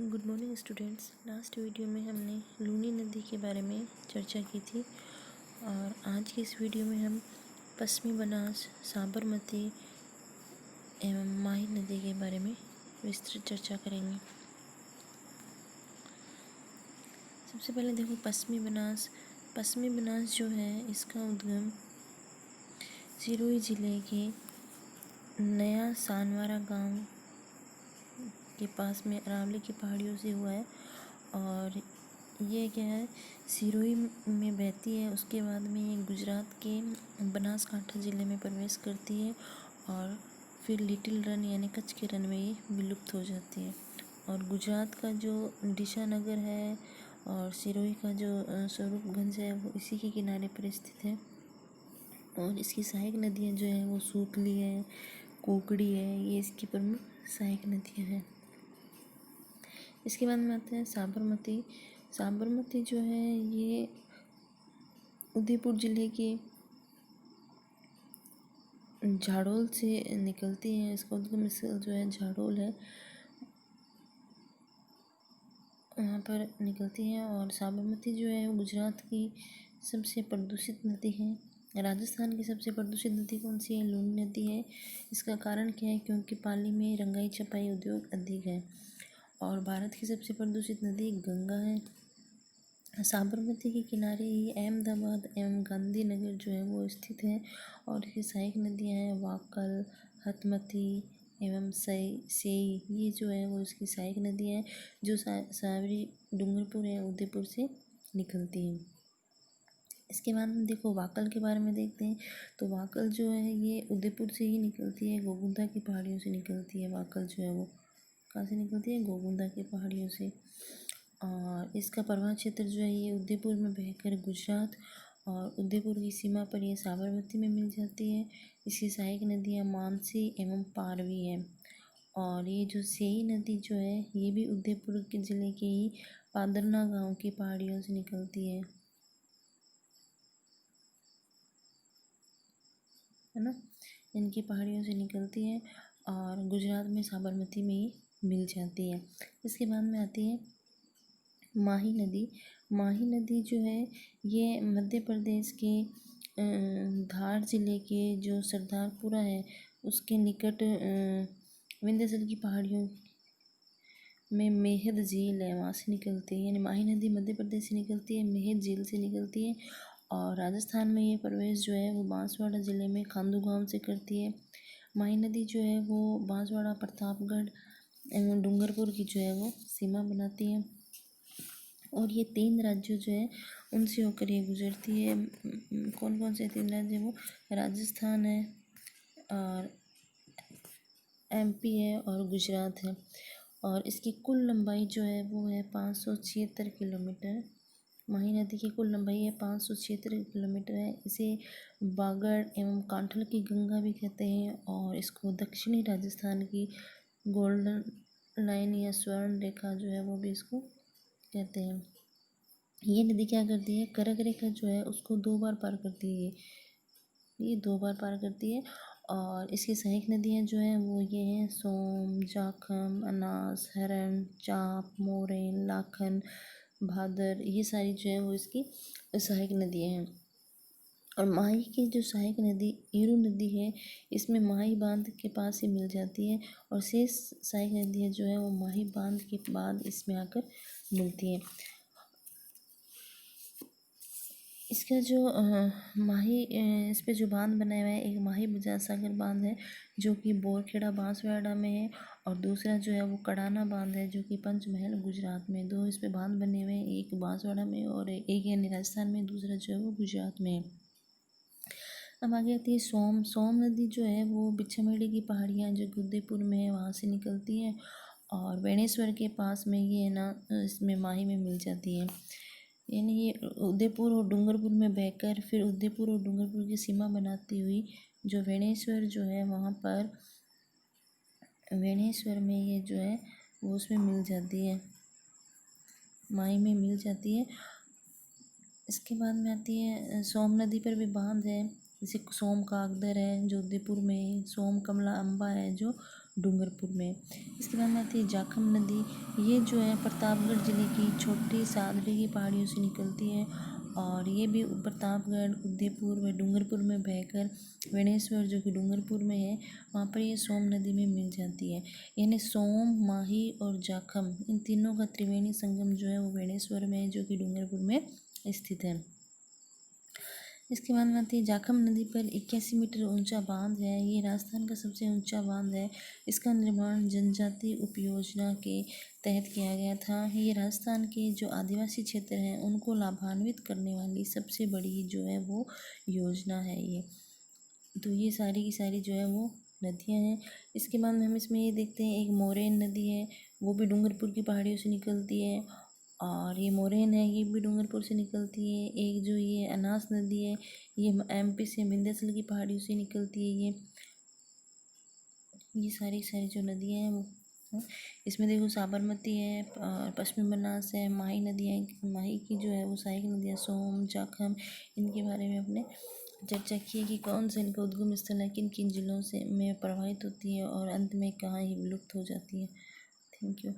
Good morning students. Last video में हमने लूनी नदी के बारे में चर्चा की थी और आज की इस वीडियो में हम पश्चिमी बनास, साबरमती एवं माही नदी के बारे में विस्तृत चर्चा करेंगे। सबसे पहले देखो पश्चिमी बनास जो है इसका उद्गम सिरोही जिले के नया सानवारा गांव के पास में अरावली की पहाड़ियों से हुआ है और ये क्या है, सिरोही में बहती है। उसके बाद में ये गुजरात के बनासकांठा ज़िले में प्रवेश करती है और फिर लिटिल रन यानी कच्छ के रन में ये विलुप्त हो जाती है। और गुजरात का जो दिशा नगर है और सिरोही का जो स्वरूपगंज है वो इसी के किनारे पर स्थित है। और इसकी सहायक नदियाँ जो है वो सूतली है, कोकड़ी है, ये इसकी प्रमुख सहायक नदियाँ हैं। इसके बाद में आते हैं साबरमती जो है ये उदयपुर ज़िले के झाड़ोल से निकलती है। इसका उद्गम स्थल जो है झाड़ोल है, वहाँ पर निकलती है। और साबरमती जो है वो गुजरात की सबसे प्रदूषित नदी है। राजस्थान की सबसे प्रदूषित नदी कौन सी है? लूनी नदी है। इसका कारण क्या है? क्योंकि पाली में रंगाई छपाई उद्योग अधिक है। और भारत की सबसे प्रदूषित नदी गंगा है। साबरमती के किनारे ही अहमदाबाद एवं गांधीनगर जो है वो स्थित है और इसकी सहायक नदियाँ हैं वाकल, हथमती एवं सेई। ये जो है वो इसकी सहायक नदियाँ हैं जो सावरी डूंगरपुर या उदयपुर से निकलती हैं। इसके बाद में देखो वाकल के बारे में देखते हैं। तो वाकल जो है ये उदयपुर से ही निकलती है, गोगुंदा की पहाड़ियों से निकलती है। वाकल जो है वो कहाँ से निकलती है? गोगुंदा की पहाड़ियों से। और इसका प्रवाह क्षेत्र जो है ये उदयपुर में बहकर गुजरात और उदयपुर की सीमा पर ये साबरमती में मिल जाती है। इसकी सहायक नदियाँ मानसी एवं पारवी है। और ये जो सेई नदी जो है ये भी उदयपुर के ज़िले के ही पादरना गांव की पहाड़ियों से निकलती है ना, इनकी पहाड़ियों से निकलती है और गुजरात में साबरमती में ही मिल जाती है। इसके बाद में आती है माही नदी जो है ये मध्य प्रदेश के धार जिले के जो सरदारपुरा है उसके निकट विंध्याचल की पहाड़ियों में मेहद झील है, वहाँ से निकलती है। यानी माही नदी मध्य प्रदेश से निकलती है, मेहद झील से निकलती है। और राजस्थान में ये प्रवेश जो है वो बांसवाड़ा ज़िले में खांदू गांव से करती है। माही नदी जो है वो बांसवाड़ा, प्रतापगढ़ एवं डूंगरपुर की जो है वो सीमा बनाती है। और ये 3 राज्यों जो है उनसे होकर ये गुजरती है। कौन कौन से 3 राज्य हैं वो? राजस्थान है और एमपी है और गुजरात है। और इसकी कुल लंबाई जो है वो है 576 किलोमीटर। माही नदी की कुल लंबाई है 576 किलोमीटर है। इसे बागड़ एवं कांठल की गंगा भी कहते हैं और इसको दक्षिणी राजस्थान की गोल्डन लाइन या स्वर्ण रेखा जो है वो भी इसको कहते हैं। ये नदी क्या करती है? कर्क रेखा जो है उसको 2 बार पार करती है। ये 2 बार पार करती है। और इसकी सहायक नदियाँ जो हैं वो ये हैं सोम, जाखम, अनास, हरन, चाप, मोरेन, लाखन, भादर। ये सारी जो है वो इसकी सहायक नदियाँ हैं। और माही की जो सहायक नदी ईरू नदी है इसमें माही बांध के पास ही मिल जाती है और शेष सहायक नदियाँ जो है वो माही बांध के बाद इसमें आकर मिलती हैं। इसका जो माही इस पे जो बांध बनाया हुआ है, एक माही बजाज सागर बांध है जो कि बोरखेड़ा बांसवाड़ा में है और दूसरा जो है वो कड़ाना बांध है जो कि पंचमहल गुजरात में। 2 इस पे बांध बने हुए हैं, एक बांसवाड़ा में और एक यानी राजस्थान में, दूसरा जो है वो गुजरात में है। अब आगे आती है सोम नदी जो है वो बिछमेड़ी की पहाड़ियाँ जो उदयपुर में है वहाँ से निकलती है और बेणेश्वर के पास में ये है ना इसमें माही में मिल जाती है। यानी ये उदयपुर और डूंगरपुर में बहकर फिर उदयपुर और डूंगरपुर की सीमा बनाती हुई जो वेणेश्वर जो है वहाँ पर वेणेश्वर में ये जो है वो उसमें मिल जाती है, माही में मिल जाती है। इसके बाद में आती है सोम नदी पर भी बांध है, जैसे सोम कागदर है जो उदयपुर में है, सोम कमला अम्बा है जो डूंगरपुर में। इसके बाद में आती है जाखम नदी। ये जो है प्रतापगढ़ जिले की छोटी सादरी की पहाड़ियों से निकलती है और ये भी प्रतापगढ़, उदयपुर व डूंगरपुर में बहकर वेणेश्वर जो कि डूंगरपुर में है वहाँ पर ये सोम नदी में मिल जाती है। यानी सोम, माही और जाखम इन तीनों का त्रिवेणी संगम जो है वो वेणेश्वर में है जो कि डूंगरपुर में स्थित है। इसके बाद में आती है जाखम नदी पर 81 मीटर ऊंचा बांध है। ये राजस्थान का सबसे ऊंचा बांध है। इसका निर्माण जनजाति उपयोजना के तहत किया गया था। ये राजस्थान के जो आदिवासी क्षेत्र हैं उनको लाभान्वित करने वाली सबसे बड़ी जो है वो योजना है ये। तो ये सारी की सारी जो है वो नदियाँ हैं। इसके बाद में हम इसमें ये देखते हैं एक मोरेन नदी है, वो भी डूंगरपुर की पहाड़ियों से निकलती है और ये मोरेन है ये भी डूंगरपुर से निकलती है। एक जो ये अनास नदी है ये एमपी से विंध्याचल की पहाड़ियों से निकलती है। ये सारी सारी जो नदियाँ हैं वो हैं। इसमें देखो साबरमती है और पश्चिमी बनास है, माही नदी है। माही की जो है वो सहायक नदियाँ सोम, जाखम, इनके बारे में अपने चर्चा की है कि कौन सा इनका उद्गम स्थल है, किन किन जिलों से में प्रवाहित होती है और अंत में कहाँ ही विलुप्त हो जाती है। Thank you.